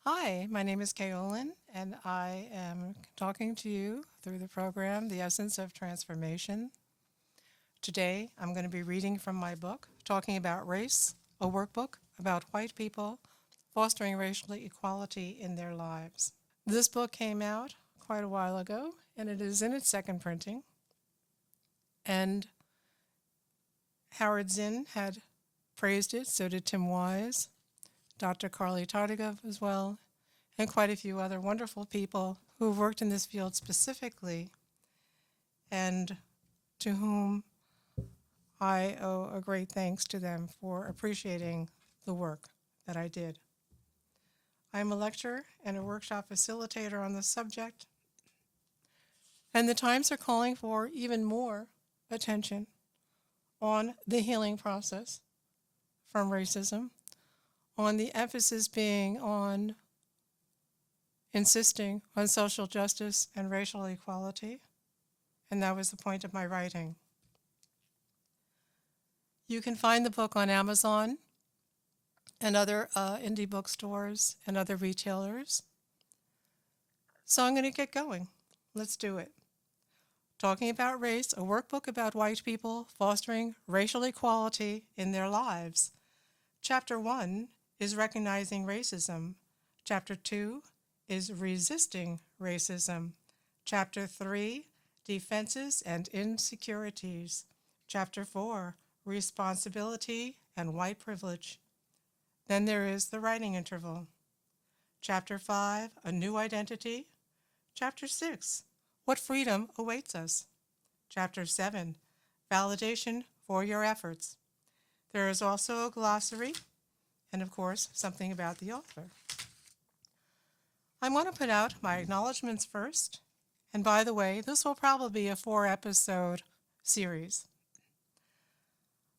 Hi, my name is Kaolin, and I am talking to you through the program, The Essence of Transformation. Today, I'm going to be reading from my book, Talking About Race, a workbook about white people fostering racial equality in their lives. This book came out quite a while ago, and it is in its second printing. And Howard Zinn had praised it, so did Tim Wise, Dr. Carly Tardigrove as well, and quite a few other wonderful people who have worked in this field specifically and to whom I owe a great thanks to them for appreciating the work that I did. I am a lecturer and a workshop facilitator on the subject, and the times are calling for even more attention on the healing process from racism, on the emphasis being on insisting on social justice and racial equality, and that was the point of my writing. You can find the book on Amazon and other indie bookstores and other retailers. So I'm going to get going. Let's do it. Talking About Race, a workbook about white people fostering racial equality in their lives. Chapter 1 is Recognizing Racism. Chapter 2 is Resisting Racism. Chapter 3, Defenses and Insecurities. Chapter 4, Responsibility and White Privilege. Then there is the writing interval. Chapter 5, A New Identity. Chapter 6, What Freedom Awaits Us. Chapter 7, Validation for Your Efforts. There is also a glossary and, of course, something about the author. I want to put out my acknowledgments first. And by the way, this will probably be a 4-episode series.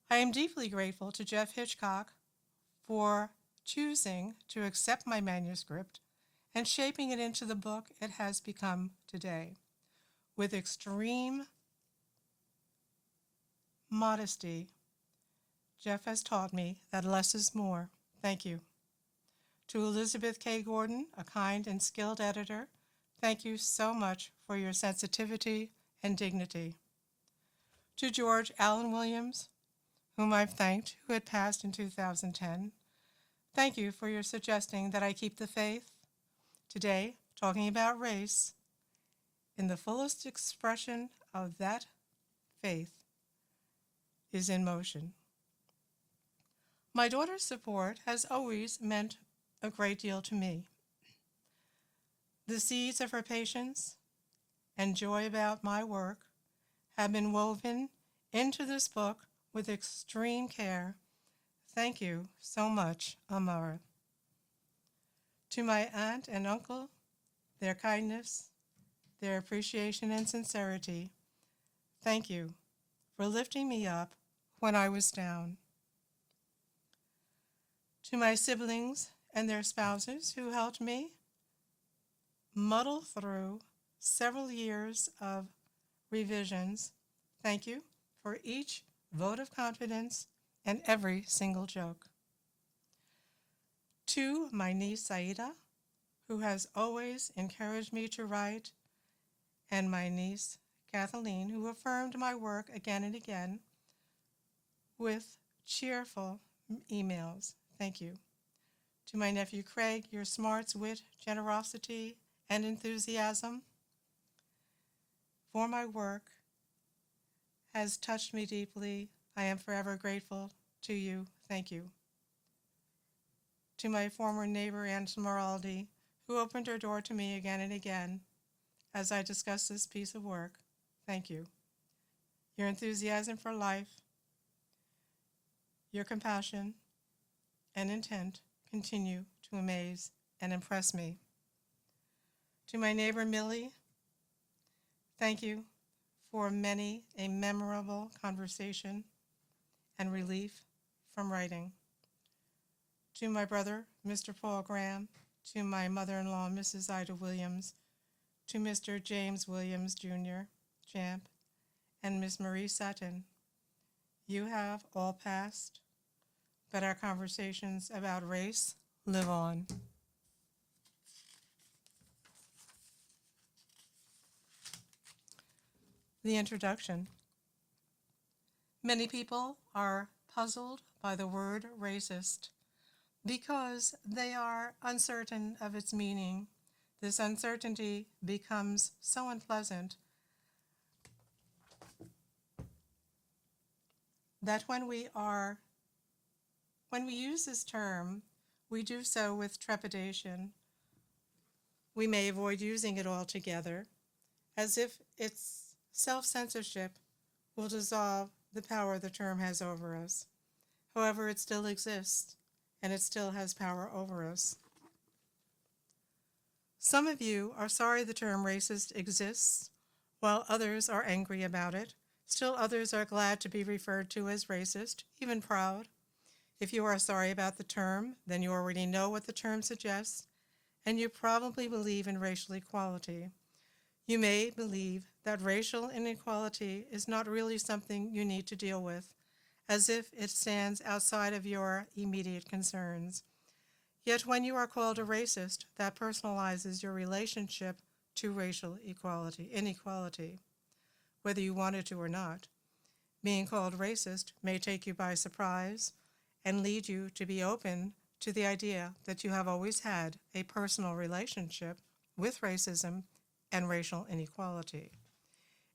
I am deeply grateful to Jeff Hitchcock for choosing to accept my manuscript and shaping it into the book it has become today. With extreme modesty, Jeff has taught me that less is more. Thank you. To Elizabeth K. Gordon, a kind and skilled editor, thank you so much for your sensitivity and dignity. To George Allen Williams, whom I've thanked, who had passed in 2010, thank you for your suggesting that I keep the faith. Today, talking about race, in the fullest expression of that faith, is in motion. My daughter's support has always meant a great deal to me. The seeds of her patience and joy about my work have been woven into this book with extreme care. Thank you so much, Amara. To my aunt and uncle, their kindness, their appreciation and sincerity, thank you for lifting me up when I was down. To my siblings and their spouses who helped me muddle through several years of revisions, thank you for each vote of confidence and every single joke. To my niece Saida, who has always encouraged me to write, and my niece Kathleen, who affirmed my work again and again with cheerful emails. Thank you. To my nephew Craig, your smarts, wit, generosity, and enthusiasm for my work has touched me deeply. I am forever grateful to you. Thank you. To my former neighbor, Anne Smaraldi, who opened her door to me again and again as I discussed this piece of work, thank you. Your enthusiasm for life, your compassion, and intent continue to amaze and impress me. To my neighbor, Millie, thank you for many a memorable conversation and relief from writing. To my brother, Mr. Paul Graham, to my mother-in-law, Mrs. Ida Williams, to Mr. James Williams, Jr., Champ, and Miss Marie Sutton, you have all passed, but our conversations about race live on. The introduction. Many people are puzzled by the word racist because they are uncertain of its meaning. This uncertainty becomes so unpleasant that when we use this term, we do so with trepidation. We may avoid using it altogether, as if its self-censorship will dissolve the power the term has over us. However, it still exists, and it still has power over us. Some of you are sorry the term racist exists, while others are angry about it. Still others are glad to be referred to as racist, even proud. If you are sorry about the term, then you already know what the term suggests, and you probably believe in racial equality. You may believe that racial inequality is not really something you need to deal with, as if it stands outside of your immediate concerns. Yet when you are called a racist, that personalizes your relationship to racial inequality, whether you wanted to or not. Being called racist may take you by surprise and lead you to be open to the idea that you have always had a personal relationship with racism and racial inequality.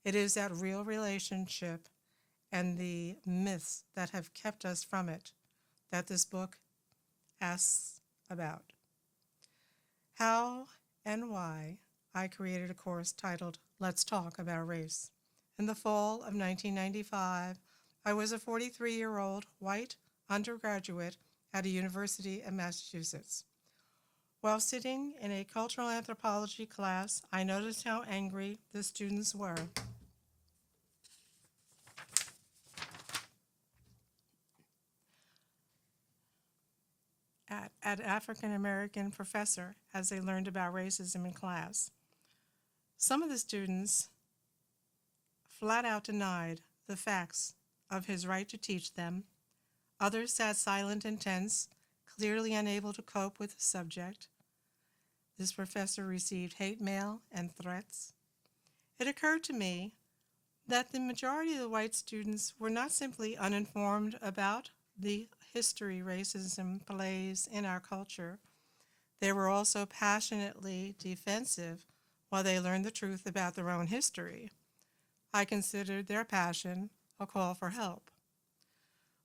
It is that real relationship and the myths that have kept us from it that this book asks about. How and why I created a course titled Let's Talk About Race. In the fall of 1995, I was a 43-year-old white undergraduate at a university in Massachusetts. While sitting in a cultural anthropology class, I noticed how angry the students were at African-American professor as they learned about racism in class. Some of the students flat out denied the facts of his right to teach them. Others sat silent and tense, clearly unable to cope with the subject. This professor received hate mail and threats. It occurred to me that the majority of the white students were not simply uninformed about the history racism plays in our culture. They were also passionately defensive while they learned the truth about their own history. I considered their passion a call for help.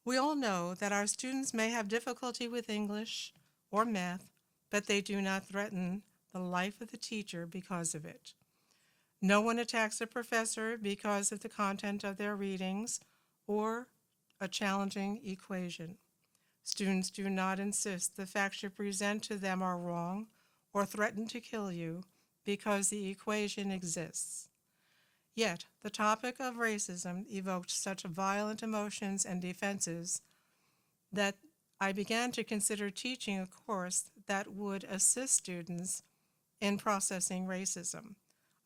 We all know that our students may have difficulty with English or math, but they do not threaten the life of the teacher because of it. No one attacks a professor because of the content of their readings or a challenging equation. Students do not insist the facts you present to them are wrong or threaten to kill you because the equation exists. Yet, the topic of racism evoked such violent emotions and defenses that I began to consider teaching a course that would assist students in processing racism.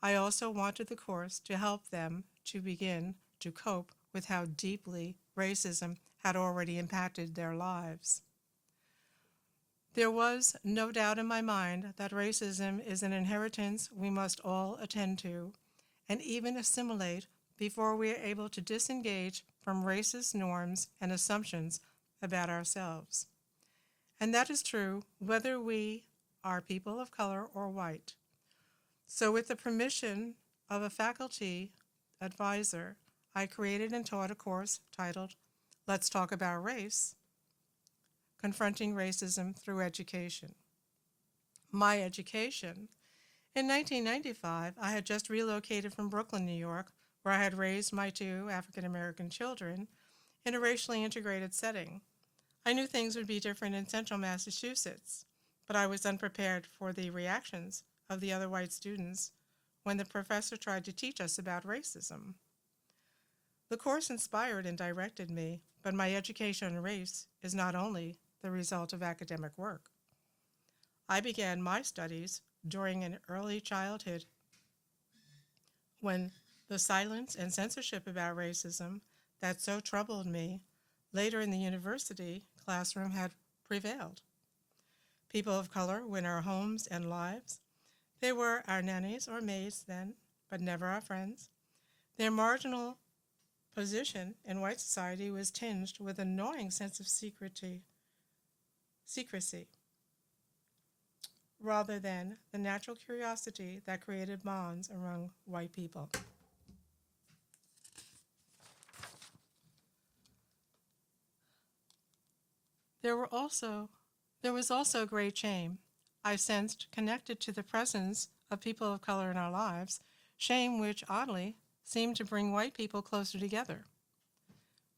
I also wanted the course to help them to begin to cope with how deeply racism had already impacted their lives. There was no doubt in my mind that racism is an inheritance we must all attend to and even assimilate before we are able to disengage from racist norms and assumptions about ourselves. And that is true whether we are people of color or white. So with the permission of a faculty advisor, I created and taught a course titled Let's Talk About Race, Confronting Racism Through Education. My education. In 1995, I had just relocated from Brooklyn, New York, where I had raised my 2 African-American children in a racially integrated setting. I knew things would be different in central Massachusetts, but I was unprepared for the reactions of the other white students when the professor tried to teach us about racism. The course inspired and directed me, but my education on race is not only the result of academic work. I began my studies during an early childhood when the silence and censorship about racism that so troubled me later in the university classroom had prevailed. People of color were in our homes and lives. They were our nannies or maids then, but never our friends. Their marginal position in white society was tinged with an annoying sense of secrecy, rather than the natural curiosity that created bonds among white people. There was also great shame I sensed connected to the presence of people of color in our lives, shame which, oddly, seemed to bring white people closer together.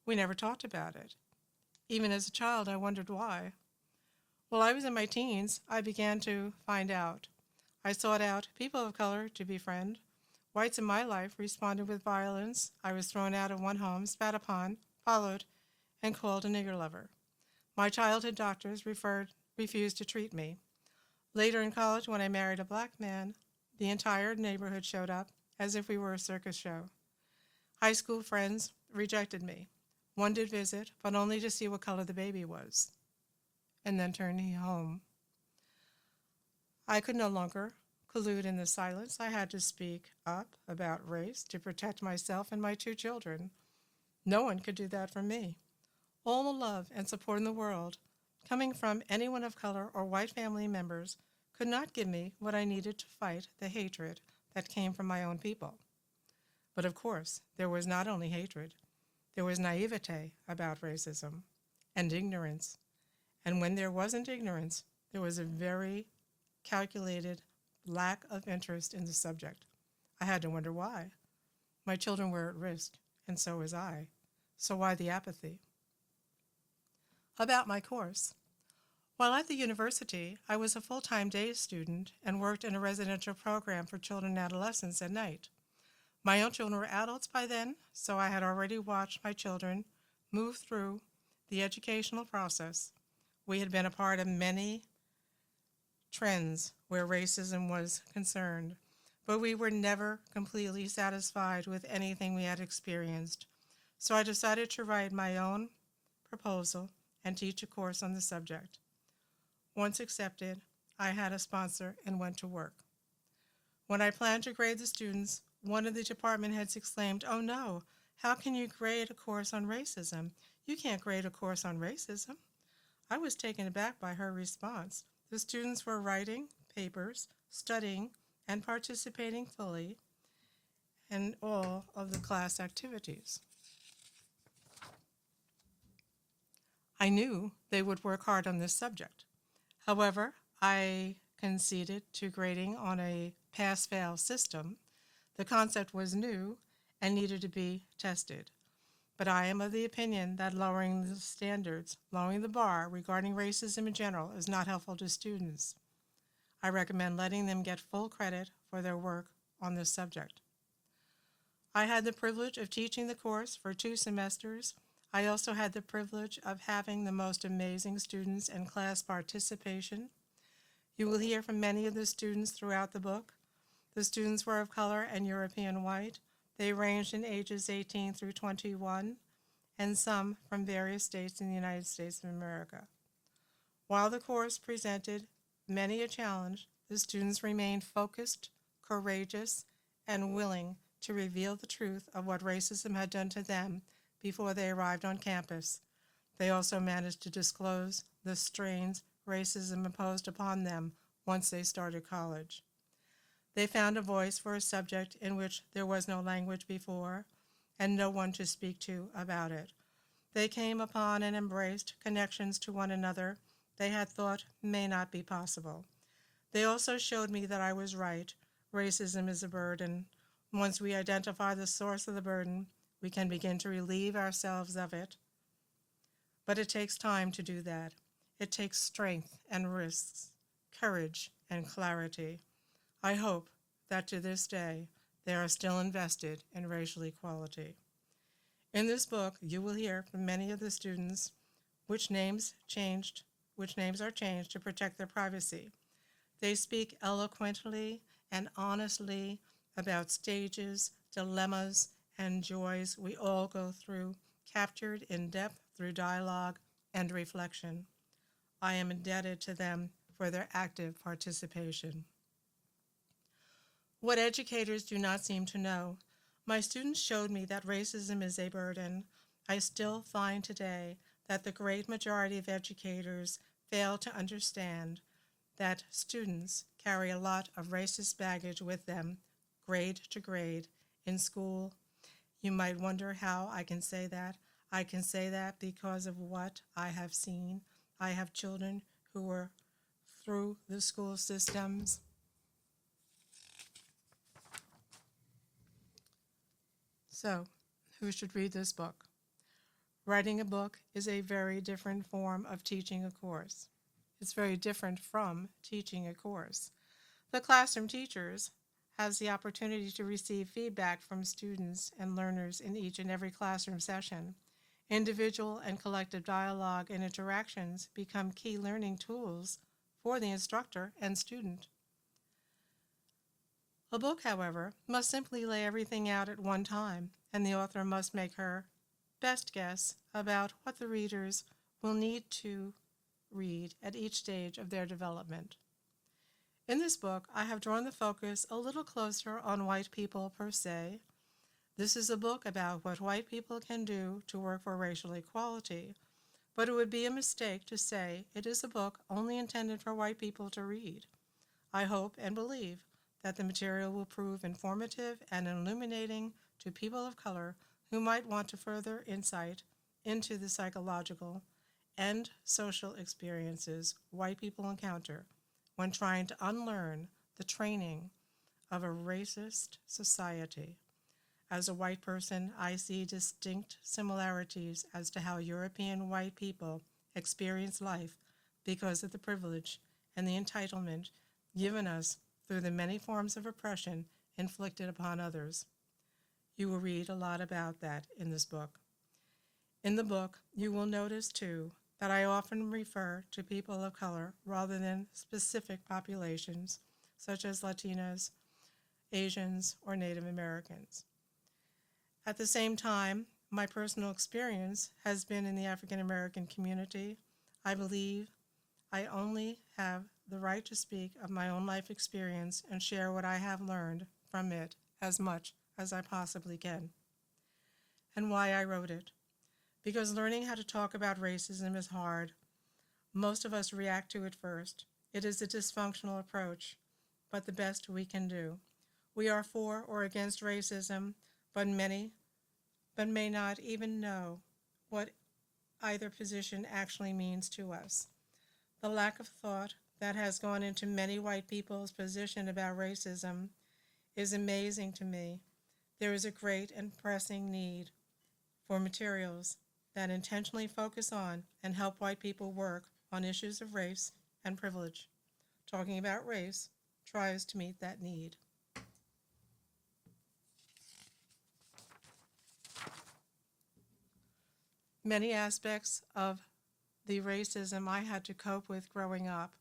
We never talked about it. Even as a child, I wondered why. While I was in my teens, I began to find out. I sought out people of color to befriend. Whites in my life responded with violence. I was thrown out of one home, spat upon, followed, and called a nigger lover. My childhood doctors refused to treat me. Later in college, when I married a black man, the entire neighborhood showed up as if we were a circus show. High school friends rejected me. One did visit, but only to see what color the baby was, and then turn me home. I could no longer collude in the silence. I had to speak up about race to protect myself and my 2 children. No one could do that for me. All the love and support in the world, coming from anyone of color or white family members, could not give me what I needed to fight the hatred that came from my own people. But of course, there was not only hatred, there was naivete about racism and ignorance. And when there wasn't ignorance, there was a very calculated lack of interest in the subject. I had to wonder why. My children were at risk, and so was I. So why the apathy? About my course. While at the university, I was a full-time day student and worked in a residential program for children and adolescents at night. My own children were adults by then, so I had already watched my children move through the educational process. We had been a part of many trends where racism was concerned, but we were never completely satisfied with anything we had experienced. So I decided to write my own proposal and teach a course on the subject. Once accepted, I had a sponsor and went to work. When I planned to grade the students, one of the department heads exclaimed, "Oh no, how can you grade a course on racism? You can't grade a course on racism." I was taken aback by her response. The students were writing papers, studying, and participating fully in all of the class activities. I knew they would work hard on this subject. However, I conceded to grading on a pass-fail system. The concept was new and needed to be tested. But I am of the opinion that lowering the standards, lowering the bar regarding racism in general is not helpful to students. I recommend letting them get full credit for their work on this subject. I had the privilege of teaching the course for 2 semesters. I also had the privilege of having the most amazing students and class participation. You will hear from many of the students throughout the book. The students were of color and European white. They ranged in ages 18 through 21, and some from various states in the United States of America. While the course presented many a challenge, the students remained focused, courageous, and willing to reveal the truth of what racism had done to them before they arrived on campus. They also managed to disclose the strains racism imposed upon them once they started college. They found a voice for a subject in which there was no language before and no one to speak to about it. They came upon and embraced connections to one another they had thought may not be possible. They also showed me that I was right. Racism is a burden. Once we identify the source of the burden, we can begin to relieve ourselves of it. But it takes time to do that. It takes strength and risks, courage and clarity. I hope that to this day they are still invested in racial equality. In this book, you will hear from many of the students which names are changed to protect their privacy. They speak eloquently and honestly about stages, dilemmas, and joys we all go through, captured in depth through dialogue and reflection. I am indebted to them for their active participation. What educators do not seem to know, My students showed me that racism is a burden. I still find today that the great majority of educators fail to understand that students carry a lot of racist baggage with them, grade to grade, in school. You might wonder how I can say that. I can say that because of what I have seen. I have children who were through the school systems. So, who should read this book? Writing a book is a very different form of teaching a course. It's very different from teaching a course. The classroom teachers has the opportunity to receive feedback from students and learners in each and every classroom session. Individual and collective dialogue and interactions become key learning tools for the instructor and student. A book, however, must simply lay everything out at one time, and the author must make her best guess about what the readers will need to read at each stage of their development. In this book, I have drawn the focus a little closer on white people per se. This is a book about what white people can do to work for racial equality, but it would be a mistake to say it is a book only intended for white people to read. I hope and believe that the material will prove informative and illuminating to people of color who might want to further insight into the psychological and social experiences white people encounter when trying to unlearn the training of a racist society. As a white person, I see distinct similarities as to how European white people experience life because of the privilege and the entitlement given us through the many forms of oppression inflicted upon others. You will read a lot about that in this book. In the book, you will notice, too, that I often refer to people of color rather than specific populations, such as Latinas, Asians, or Native Americans. At the same time, my personal experience has been in the African American community. I believe I only have the right to speak of my own life experience and share what I have learned from it as much as I possibly can. And why I wrote it. Because learning how to talk about racism is hard. Most of us react to it first. It is a dysfunctional approach, but the best we can do. We are for or against racism, but may not even know what either position actually means to us. The lack of thought that has gone into many white people's position about racism is amazing to me. There is a great and pressing need for materials that intentionally focus on and help white people work on issues of race and privilege. Talking about race tries to meet that need. Many aspects of the racism I had to cope with growing up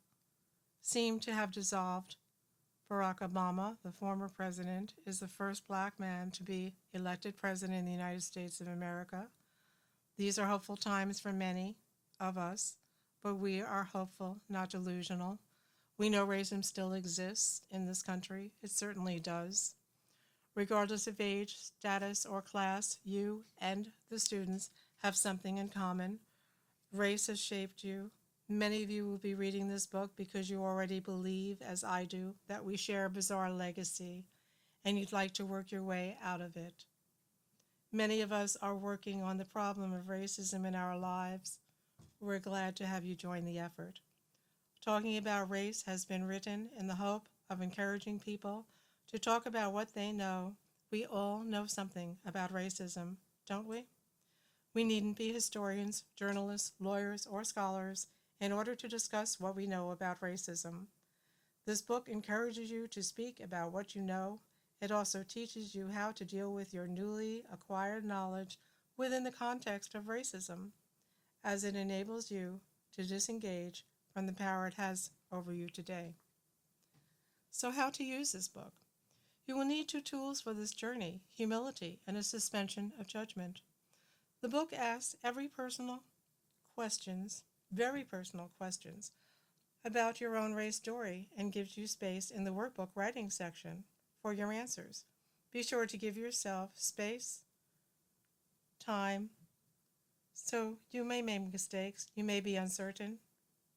seem to have dissolved. Barack Obama, the former president, is the first black man to be elected president in the United States of America. These are hopeful times for many of us, but we are hopeful, not delusional. We know racism still exists in this country. It certainly does. Regardless of age, status, or class, you and the students have something in common. Race has shaped you. Many of you will be reading this book because you already believe, as I do, that we share a bizarre legacy, and you'd like to work your way out of it. Many of us are working on the problem of racism in our lives. We're glad to have you join the effort. Talking about race has been written in the hope of encouraging people to talk about what they know. We all know something about racism, don't we? We needn't be historians, journalists, lawyers, or scholars in order to discuss what we know about racism. This book encourages you to speak about what you know. It also teaches you how to deal with your newly acquired knowledge within the context of racism, as it enables you to disengage from the power it has over you today. So how to use this book? You will need two tools for this journey: humility and a suspension of judgment. The book asks very personal questions about your own race story and gives you space in the workbook writing section for your answers. Be sure to give yourself space, time, so you may make mistakes, you may be uncertain,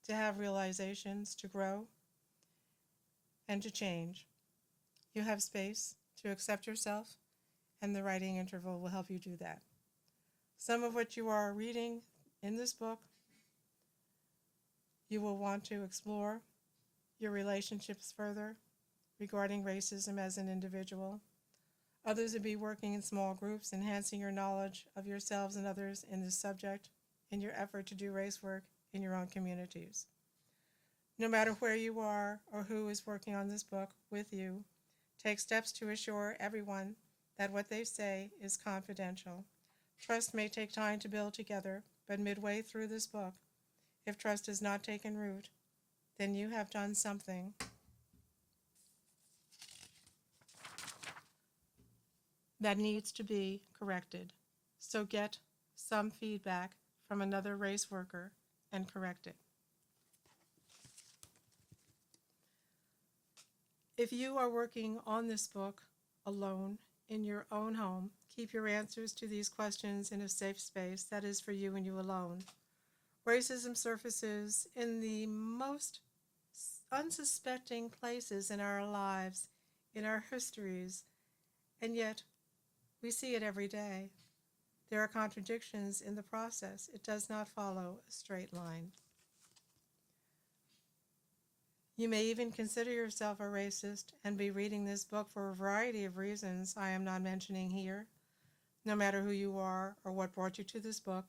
to have realizations, to grow, and to change. You have space to accept yourself, and the writing interval will help you do that. Some of what you are reading in this book, you will want to explore your relationships further regarding racism as an individual. Others will be working in small groups, enhancing your knowledge of yourselves and others in this subject in your effort to do race work in your own communities. No matter where you are or who is working on this book with you, take steps to assure everyone that what they say is confidential. Trust may take time to build together, but midway through this book, if trust has not taken root, then you have done something that needs to be corrected. So get some feedback from another race worker and correct it. If you are working on this book alone in your own home, keep your answers to these questions in a safe space that is for you and you alone. Racism surfaces in the most unsuspecting places in our lives, in our histories, and yet we see it every day. There are contradictions in the process. It does not follow a straight line. You may even consider yourself a racist and be reading this book for a variety of reasons I am not mentioning here. No matter who you are or what brought you to this book,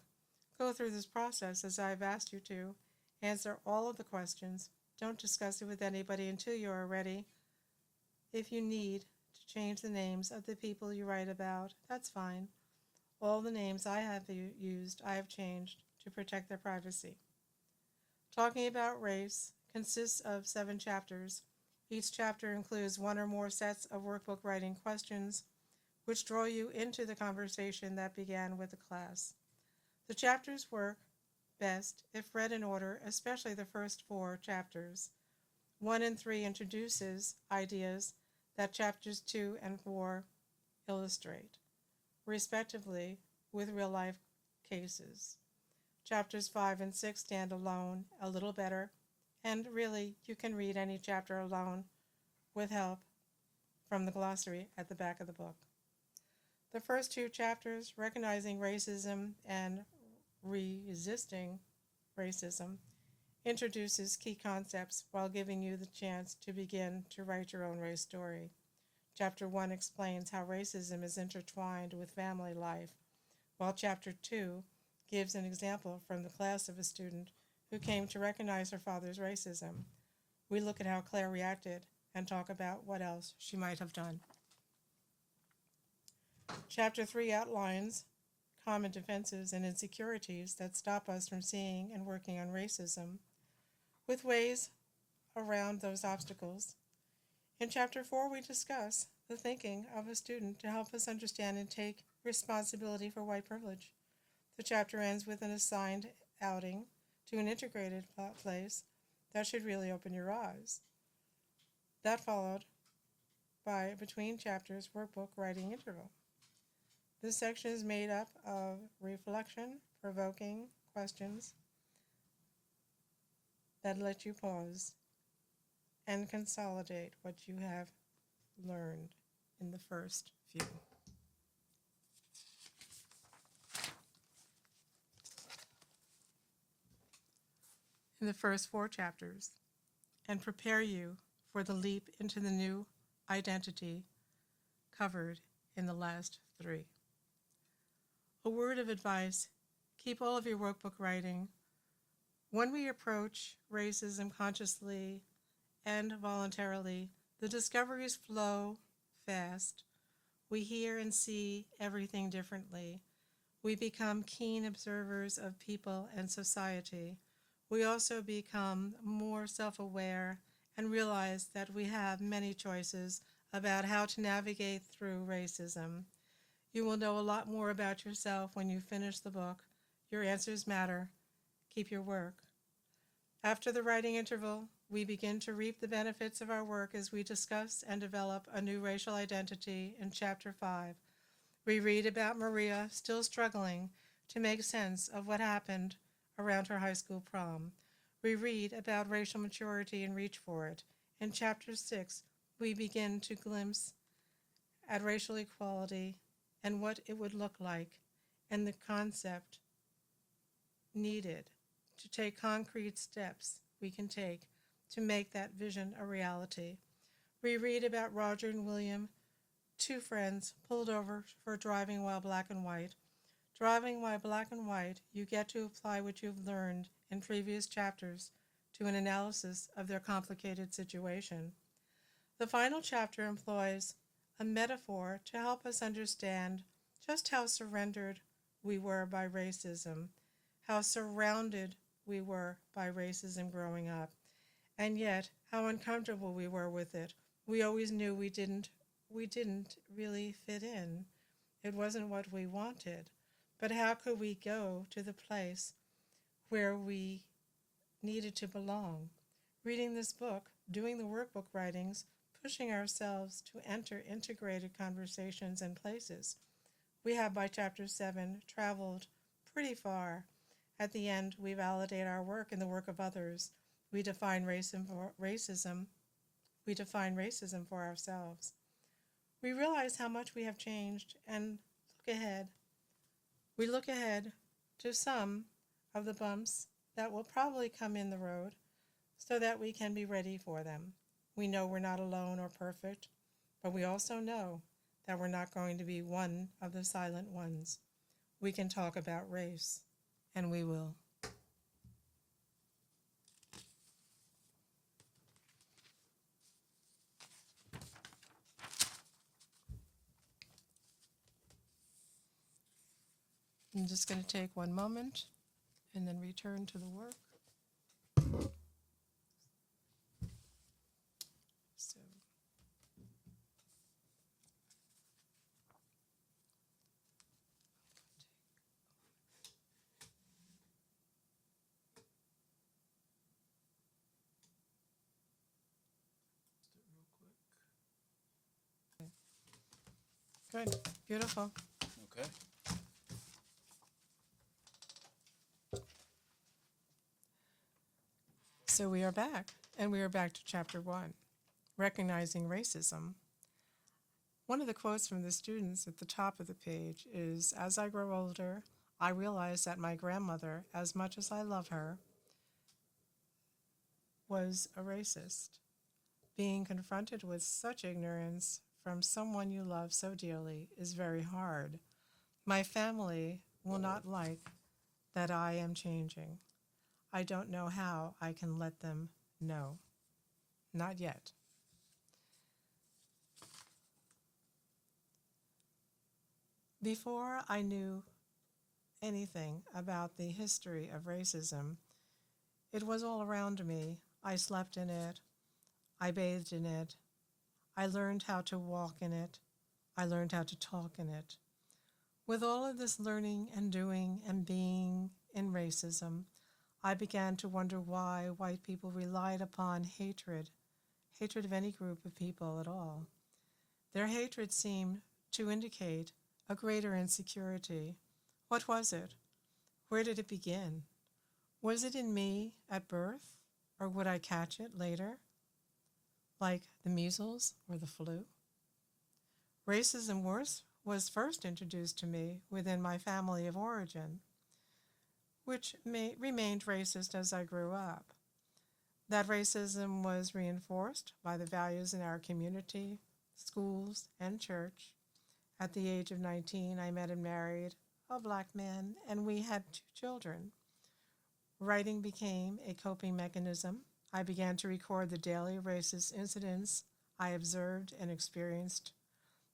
go through this process as I've asked you to. Answer all of the questions. Don't discuss it with anybody until you are ready. If you need to change the names of the people you write about, that's fine. All the names I have used, I have changed to protect their privacy. Talking about race consists of 7 chapters. Each chapter includes 1 or more sets of workbook writing questions, which draw you into the conversation that began with the class. The chapters work best if read in order, especially the first 4 chapters. 1 and 3 introduces ideas that chapters 2 and 4 illustrate, respectively, with real-life cases. Chapters 5 and 6 stand alone a little better, and really, you can read any chapter alone with help from the glossary at the back of the book. The first 2 chapters, Recognizing Racism and Resisting Racism, introduces key concepts while giving you the chance to begin to write your own race story. Chapter 1 explains how racism is intertwined with family life, while Chapter 2 gives an example from the class of a student who came to recognize her father's racism. We look at how Claire reacted and talk about what else she might have done. Chapter 3 outlines common defenses and insecurities that stop us from seeing and working on racism, with ways around those obstacles. In Chapter 4, we discuss the thinking of a student to help us understand and take responsibility for white privilege. The chapter ends with an assigned outing to an integrated place that should really open your eyes. That followed by between chapters workbook writing interval. This section is made up of reflection, provoking questions that let you pause and consolidate what you have learned in the first few. In the first 4 chapters, and prepare you for the leap into the new identity covered in the last 3. A word of advice: keep all of your workbook writing. When we approach racism consciously and voluntarily, the discoveries flow fast. We hear and see everything differently. We become keen observers of people and society. We also become more self-aware and realize that we have many choices about how to navigate through racism. You will know a lot more about yourself when you finish the book. Your answers matter. Keep your work. After the writing interval, we begin to reap the benefits of our work as we discuss and develop a new racial identity in Chapter 5. We read about Maria still struggling to make sense of what happened around her high school prom. We read about racial maturity and reach for it. In Chapter 6, we begin to glimpse at racial equality and what it would look like and the concept needed to take concrete steps we can take to make that vision a reality. We read about Roger and William, two friends pulled over for driving while black and white. Driving while black and white, you get to apply what you've learned in previous chapters to an analysis of their complicated situation. The final chapter employs a metaphor to help us understand just how surrendered we were by racism, how surrounded we were by racism growing up, and yet how uncomfortable we were with it. We always knew we didn't really fit in. It wasn't what we wanted. But how could we go to the place where we needed to belong? Reading this book, doing the workbook writings, pushing ourselves to enter integrated conversations and places. We have, by Chapter 7, traveled pretty far. At the end, we validate our work and the work of others. We define racism. We define racism for ourselves. We realize how much we have changed and look ahead. We look ahead to some of the bumps that will probably come in the road so that we can be ready for them. We know we're not alone or perfect, but we also know that we're not going to be one of the silent ones. We can talk about race, and we will. I'm just going to take one moment and then return to the work. So, good, beautiful. Okay. So we are back, and we are back to Chapter 1, Recognizing Racism. One of the quotes from the students at the top of the page is, "As I grow older, I realize that my grandmother, as much as I love her, was a racist. Being confronted with such ignorance from someone you love so dearly is very hard. My family will not like that I am changing. I don't know how I can let them know. Not yet." Before I knew anything about the history of racism, it was all around me. I slept in it. I bathed in it. I learned how to walk in it. I learned how to talk in it. With all of this learning and doing and being in racism, I began to wonder why white people relied upon hatred of any group of people at all. Their hatred seemed to indicate a greater insecurity. What was it? Where did it begin? Was it in me at birth, or would I catch it later, like the measles or the flu? Racism was first introduced to me within my family of origin, which remained racist as I grew up. That racism was reinforced by the values in our community, schools, and church. At the age of 19, I met and married a black man, and we had 2 children. Writing became a coping mechanism. I began to record the daily racist incidents I observed and experienced.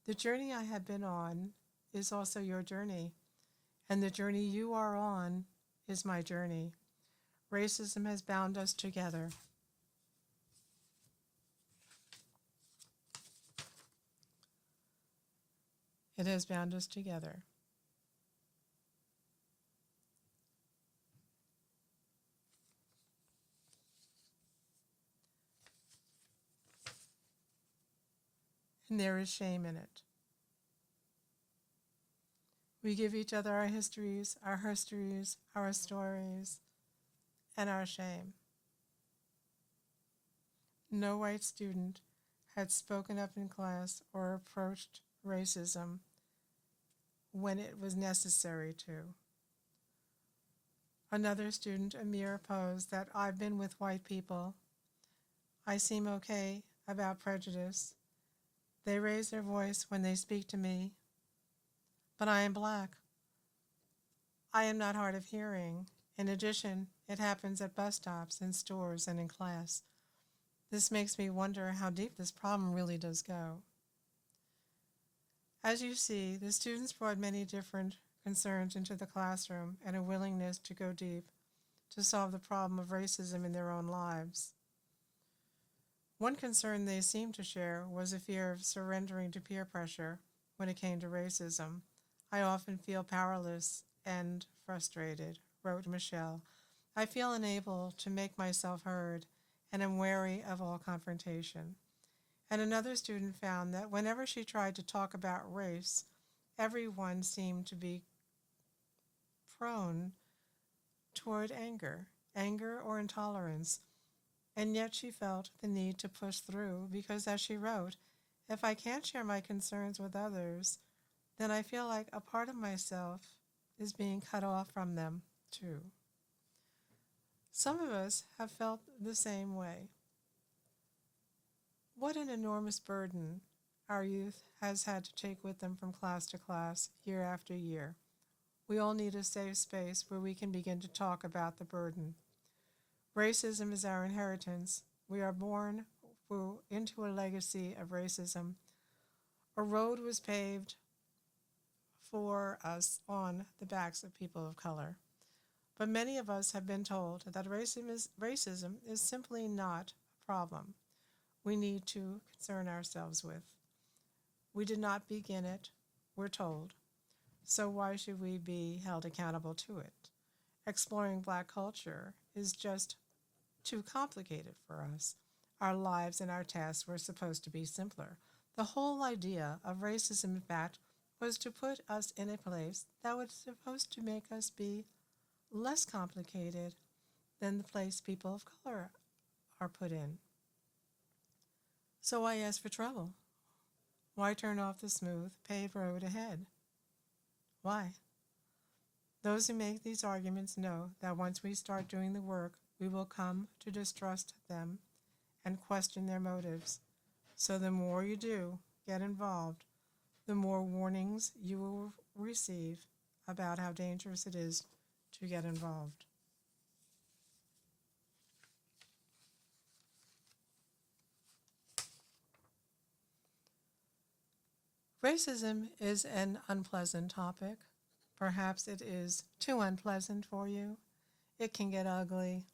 The journey I have been on is also your journey, and the journey you are on is my journey. Racism has bound us together. It has bound us together. and there is shame in it. We give each other our histories, our stories, and our shame. No white student had spoken up in class or approached racism when it was necessary to. Another student, Amara, posed that I've been with white people. I seem okay about prejudice. They raise their voice when they speak to me. But I am black. I am not hard of hearing. In addition, it happens at bus stops, in stores, and in class. This makes me wonder how deep this problem really does go. As you see, the students brought many different concerns into the classroom and a willingness to go deep to solve the problem of racism in their own lives. One concern they seemed to share was a fear of surrendering to peer pressure when it came to racism. I often feel powerless and frustrated, wrote Michelle. I feel unable to make myself heard and am wary of all confrontation. And another student found that whenever she tried to talk about race, everyone seemed to be prone toward anger or intolerance, and yet she felt the need to push through because, as she wrote, if I can't share my concerns with others, then I feel like a part of myself is being cut off from them too. Some of us have felt the same way. What an enormous burden our youth has had to take with them from class to class, year after year. We all need a safe space where we can begin to talk about the burden. Racism is our inheritance. We are born into a legacy of racism. A road was paved for us on the backs of people of color. But many of us have been told that racism is simply not a problem we need to concern ourselves with. We did not begin it, we're told. So why should we be held accountable to it? Exploring Black culture is just too complicated for us. Our lives and our tasks were supposed to be simpler. The whole idea of racism, in fact, was to put us in a place that was supposed to make us be less complicated than the place people of color are put in. So I asked for trouble. Why turn off the smooth, paved road ahead? Why? Those who make these arguments know that once we start doing the work, we will come to distrust them and question their motives. So the more you do get involved, the more warnings you will receive about how dangerous it is to get involved. Racism is an unpleasant topic. Perhaps it is too unpleasant for you. It can get ugly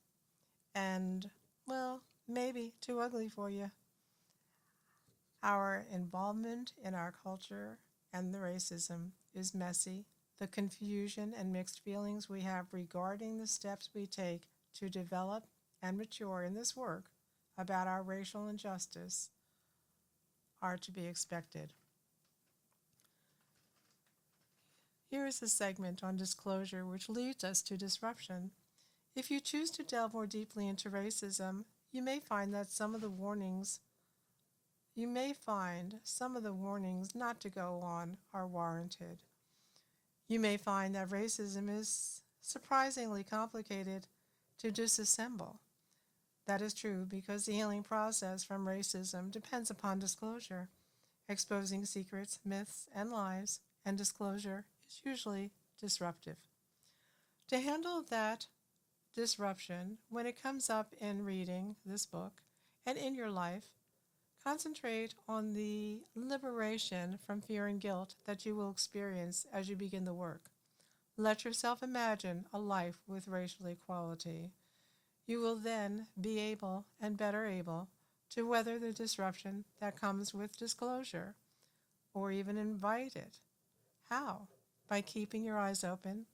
and, well, maybe too ugly for you. Our involvement in our culture and the racism is messy. The confusion and mixed feelings we have regarding the steps we take to develop and mature in this work about our racial injustice are to be expected. Here is a segment on disclosure which leads us to disruption. If you choose to delve more deeply into racism, you may find some of the warnings not to go on are warranted. You may find that racism is surprisingly complicated to disassemble. That is true because the healing process from racism depends upon disclosure. Exposing secrets, myths, and lies, and disclosure is usually disruptive. To handle that disruption, when it comes up in reading this book and in your life, concentrate on the liberation from fear and guilt that you will experience as you begin the work. Let yourself imagine a life with racial equality. You will then be able and better able to weather the disruption that comes with disclosure, or even invite it. How? By keeping your eyes open,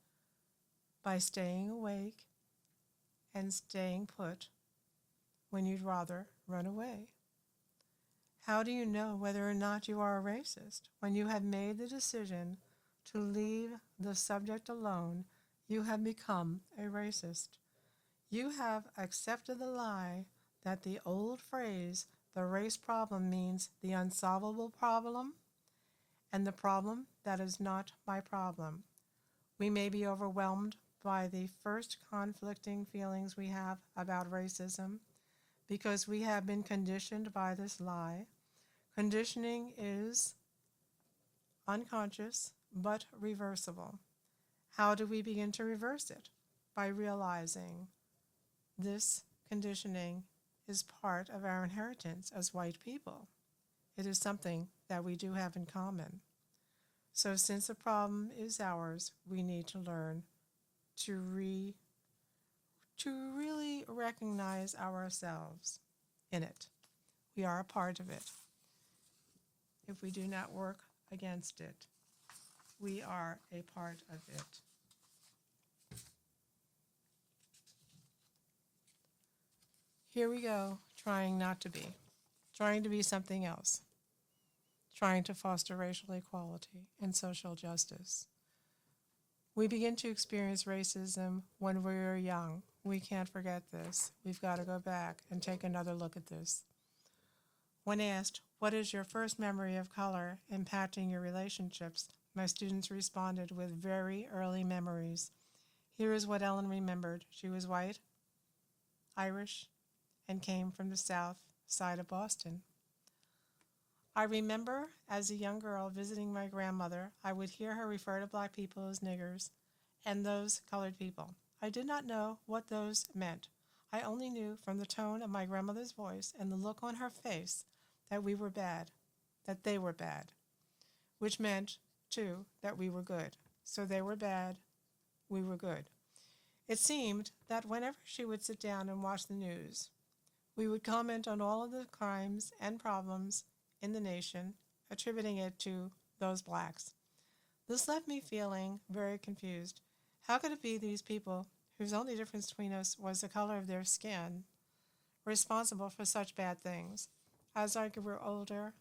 by staying awake, and staying put when you'd rather run away. How do you know whether or not you are a racist? When you have made the decision to leave the subject alone, you have become a racist. You have accepted the lie that the old phrase, the race problem, means the unsolvable problem, and the problem that is not my problem. We may be overwhelmed by the first conflicting feelings we have about racism because we have been conditioned by this lie. Conditioning is unconscious but reversible. How do we begin to reverse it? By realizing this conditioning is part of our inheritance as white people. It is something that we do have in common. So since the problem is ours, we need to learn to really recognize ourselves in it. We are a part of it. If we do not work against it, we are a part of it. Here we go, trying not to be, trying to be something else, trying to foster racial equality and social justice. We begin to experience racism when we are young. We can't forget this. We've got to go back and take another look at this. When asked, what is your first memory of color impacting your relationships, my students responded with very early memories. Here is what Ellen remembered. She was white, Irish, and came from the south side of Boston. I remember as a young girl visiting my grandmother, I would hear her refer to black people as niggers and those colored people. I did not know what those meant. I only knew from the tone of my grandmother's voice and the look on her face that we were bad, that they were bad, which meant, too, that we were good. So they were bad, we were good. It seemed that whenever she would sit down and watch the news, we would comment on all of the crimes and problems in the nation, attributing it to those blacks. This left me feeling very confused. How could it be these people, whose only difference between us was the color of their skin, responsible for such bad things? As I grew older,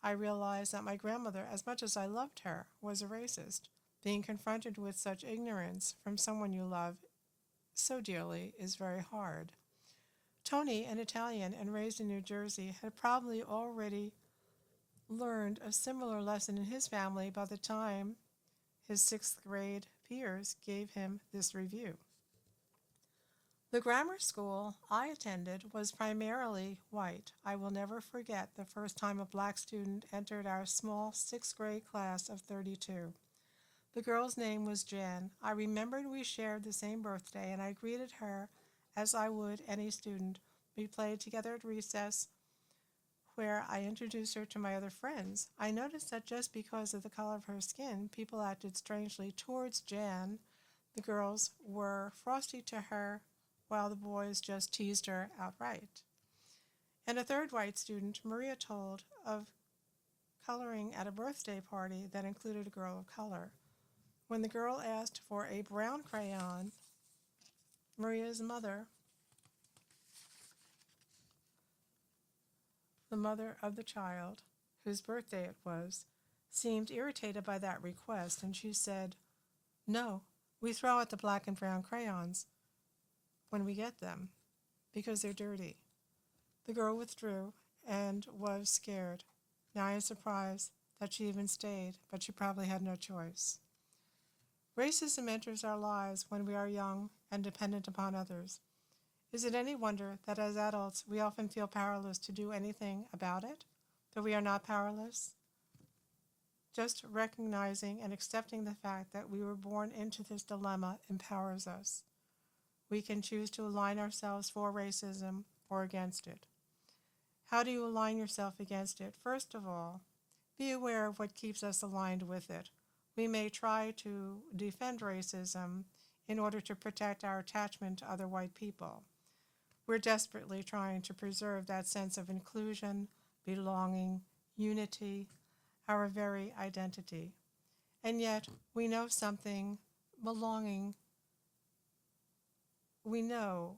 I realized that my grandmother, as much as I loved her, was a racist. Being confronted with such ignorance from someone you love so dearly is very hard. Tony, an Italian and raised in New Jersey, had probably already learned a similar lesson in his family by the time his sixth grade peers gave him this review. The grammar school I attended was primarily white. I will never forget the first time a black student entered our small sixth grade class of 32. The girl's name was Jan. I remembered we shared the same birthday, and I greeted her as I would any student. We played together at recess, where I introduced her to my other friends. I noticed that just because of the color of her skin, people acted strangely towards Jan. The girls were frosty to her, while the boys just teased her outright. And a third white student, Maria, told of coloring at a birthday party that included a girl of color. When the girl asked for a brown crayon, Maria's mother, the mother of the child, whose birthday it was, seemed irritated by that request, and she said, "No, we throw out the black and brown crayons when we get them, because they're dirty." The girl withdrew and was scared. Now I am surprised that she even stayed, but she probably had no choice. Racism enters our lives when we are young and dependent upon others. Is it any wonder that as adults we often feel powerless to do anything about it? That we are not powerless? Just recognizing and accepting the fact that we were born into this dilemma empowers us. We can choose to align ourselves for racism or against it. How do you align yourself against it? First of all, be aware of what keeps us aligned with it. We may try to defend racism in order to protect our attachment to other white people. We're desperately trying to preserve that sense of inclusion, belonging, unity, our very identity. And yet, we know something, belonging, we know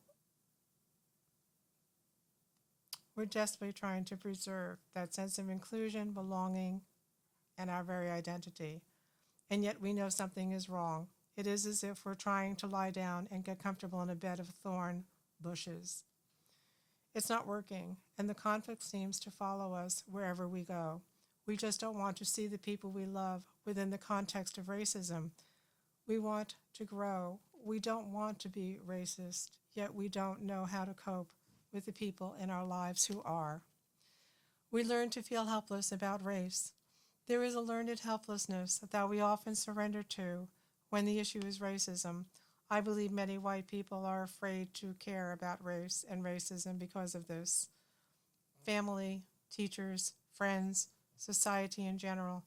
We're desperately trying to preserve that sense of inclusion, belonging, and our very identity. And yet we know something is wrong. It is as if we're trying to lie down and get comfortable in a bed of thorn bushes. It's not working, and the conflict seems to follow us wherever we go. We just don't want to see the people we love within the context of racism. We want to grow. We don't want to be racist, yet we don't know how to cope with the people in our lives who are. We learn to feel helpless about race. There is a learned helplessness that we often surrender to when the issue is racism. I believe many white people are afraid to care about race and racism because of this. Family, teachers, friends, society in general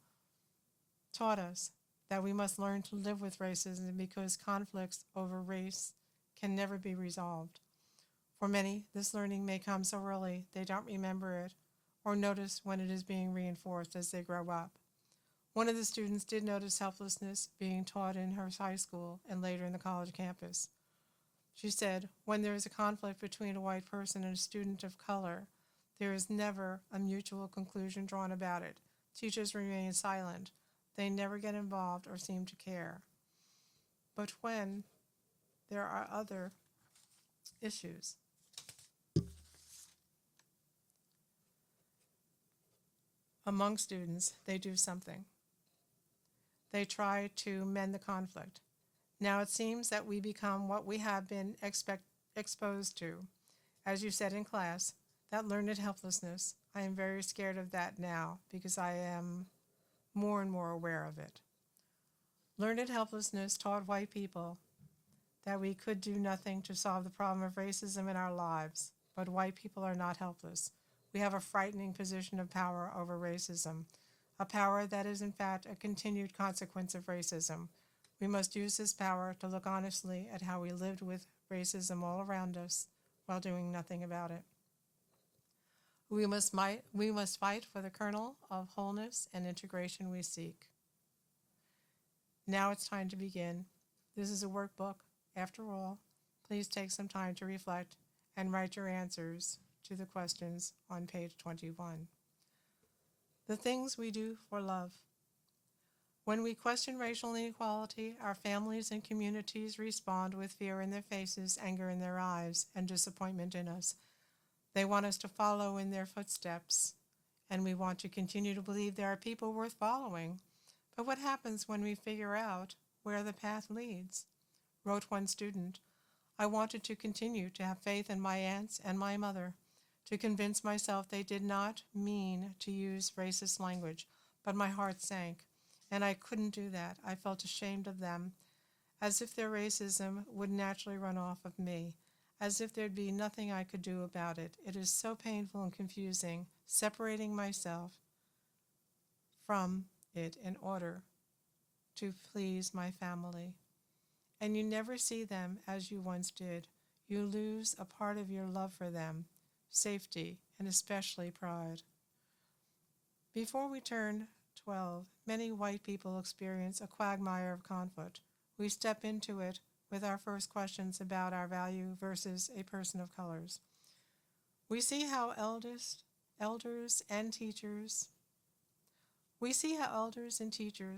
taught us that we must learn to live with racism because conflicts over race can never be resolved. For many, this learning may come so early they don't remember it or notice when it is being reinforced as they grow up. One of the students did notice helplessness being taught in her high school and later in the college campus. She said, when there is a conflict between a white person and a student of color, there is never a mutual conclusion drawn about it. Teachers remain silent. They never get involved or seem to care. But when there are other issues, among students, they do something. They try to mend the conflict. Now it seems that we become what we have been exposed to. As you said in class, that learned helplessness, I am very scared of that now because I am more and more aware of it. Learned helplessness taught white people that we could do nothing to solve the problem of racism in our lives, but white people are not helpless. We have a frightening position of power over racism, a power that is in fact a continued consequence of racism. We must use this power to look honestly at how we lived with racism all around us while doing nothing about it. We must fight for the kernel of wholeness and integration we seek. Now it's time to begin. This is a workbook. After all, please take some time to reflect and write your answers to the questions on page 21. The things we do for love. When we question racial inequality, our families and communities respond with fear in their faces, anger in their eyes, and disappointment in us. They want us to follow in their footsteps, and we want to continue to believe there are people worth following. But what happens when we figure out where the path leads? Wrote one student, I wanted to continue to have faith in my aunts and my mother, to convince myself they did not mean to use racist language, but my heart sank, and I couldn't do that. I felt ashamed of them, as if their racism would naturally run off of me, as if there'd be nothing I could do about it. It is so painful and confusing, separating myself from it in order to please my family. And you never see them as you once did. You lose a part of your love for them, safety, and especially pride. Before we turn 12, many white people experience a quagmire of conflict. We step into it with our first questions about our value versus a person of colors. We see how elders and teachers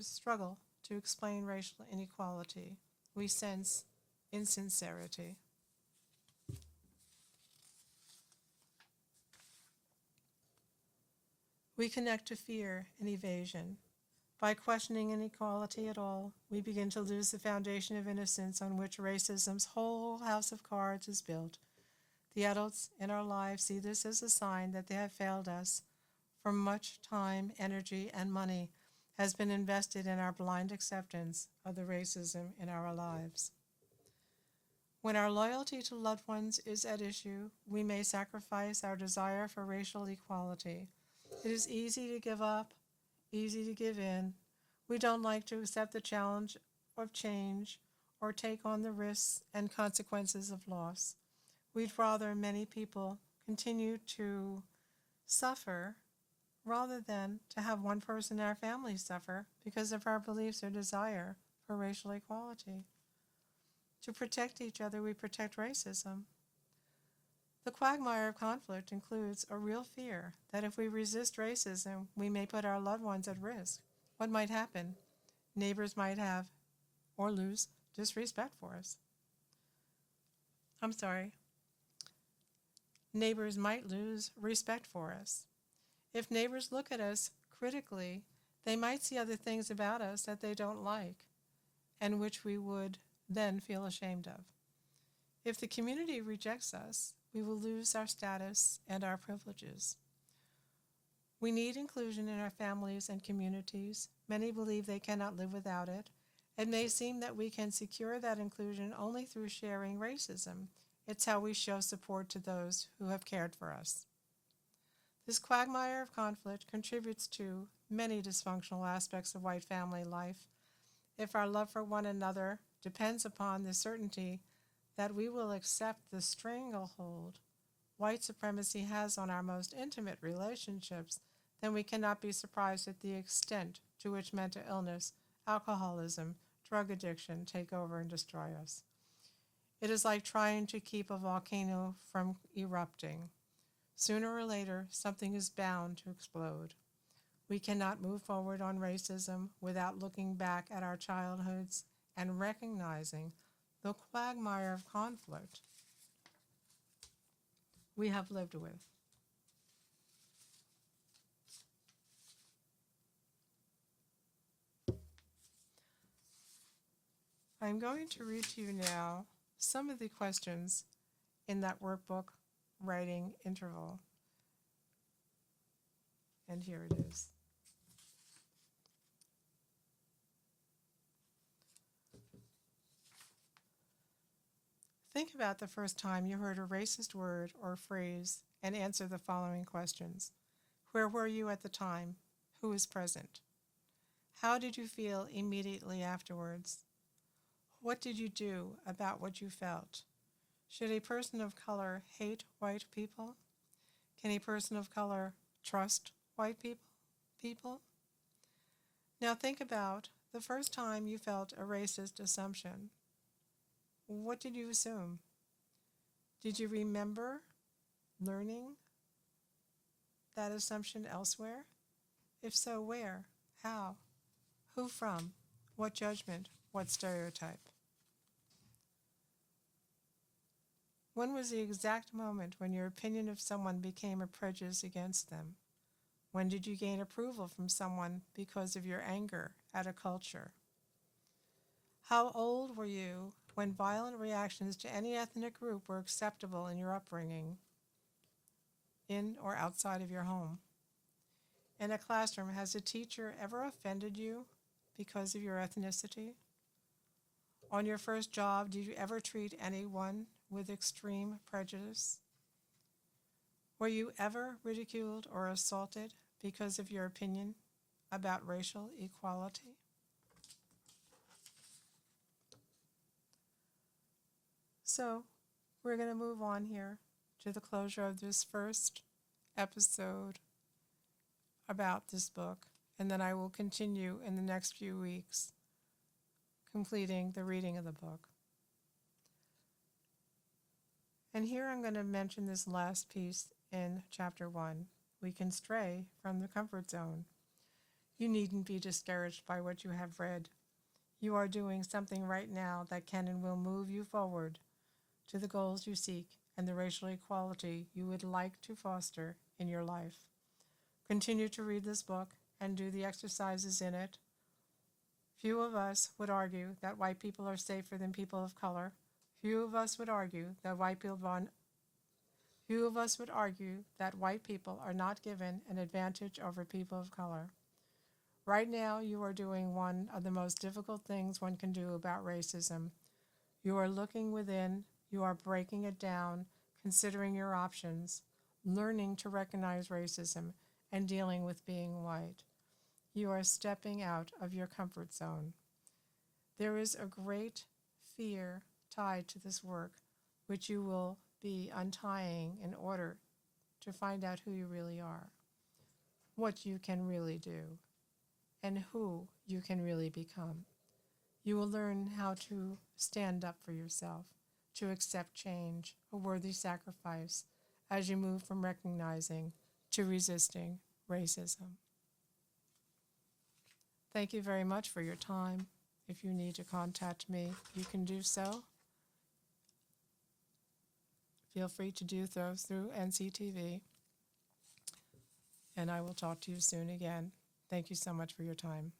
struggle to explain racial inequality. We sense insincerity. We connect to fear and evasion. By questioning inequality at all, we begin to lose the foundation of innocence on which racism's whole house of cards is built. The adults in our lives see this as a sign that they have failed us, for much time, energy, and money has been invested in our blind acceptance of the racism in our lives. When our loyalty to loved ones is at issue, we may sacrifice our desire for racial equality. It is easy to give up, easy to give in. We don't like to accept the challenge of change or take on the risks and consequences of loss. We'd rather many people continue to suffer rather than to have one person in our family suffer because of our beliefs or desire for racial equality. To protect each other, we protect racism. The quagmire of conflict includes a real fear that if we resist racism, we may put our loved ones at risk. What might happen? Neighbors might have or lose disrespect for us. I'm sorry. Neighbors might lose respect for us. If neighbors look at us critically, they might see other things about us that they don't like and which we would then feel ashamed of. If the community rejects us, we will lose our status and our privileges. We need inclusion in our families and communities. Many believe they cannot live without it. It may seem that we can secure that inclusion only through sharing racism. It's how we show support to those who have cared for us. This quagmire of conflict contributes to many dysfunctional aspects of white family life. If our love for one another depends upon the certainty that we will accept the stranglehold white supremacy has on our most intimate relationships, then we cannot be surprised at the extent to which mental illness, alcoholism, drug addiction take over and destroy us. It is like trying to keep a volcano from erupting. Sooner or later, something is bound to explode. We cannot move forward on racism without looking back at our childhoods and recognizing the quagmire of conflict we have lived with. I'm going to read to you now some of the questions in that workbook writing interval. And here it is. Think about the first time you heard a racist word or phrase and answer the following questions. Where were you at the time? Who was present? How did you feel immediately afterwards? What did you do about what you felt? Should a person of color hate white people? Can a person of color trust white people? Now think about the first time you felt a racist assumption. What did you assume? Did you remember learning that assumption elsewhere? If so, where? How? Who from? What judgment? What stereotype? When was the exact moment when your opinion of someone became a prejudice against them? When did you gain approval from someone because of your anger at a culture? How old were you when violent reactions to any ethnic group were acceptable in your upbringing, in or outside of your home? In a classroom, has a teacher ever offended you because of your ethnicity? On your first job, did you ever treat anyone with extreme prejudice? Were you ever ridiculed or assaulted because of your opinion about racial equality? So, we're going to move on here to the closure of this first episode about this book, and then I will continue in the next few weeks completing the reading of the book. And here I'm going to mention this last piece in Chapter 1. We can stray from the comfort zone. You needn't be discouraged by what you have read. You are doing something right now that can and will move you forward to the goals you seek and the racial equality you would like to foster in your life. Continue to read this book and do the exercises in it. Few of us would argue that white people are safer than people of color. Few of us would argue that white people are not given an advantage over people of color. Right now, you are doing one of the most difficult things one can do about racism. You are looking within, you are breaking it down, considering your options, learning to recognize racism, and dealing with being white. You are stepping out of your comfort zone. There is a great fear tied to this work, which you will be untying in order to find out who you really are, what you can really do, and who you can really become. You will learn how to stand up for yourself, to accept change, a worthy sacrifice, as you move from recognizing to resisting racism. Thank you very much for your time. If you need to contact me, you can do so. Feel free to do so through NCTV. And I will talk to you soon again. Thank you so much for your time.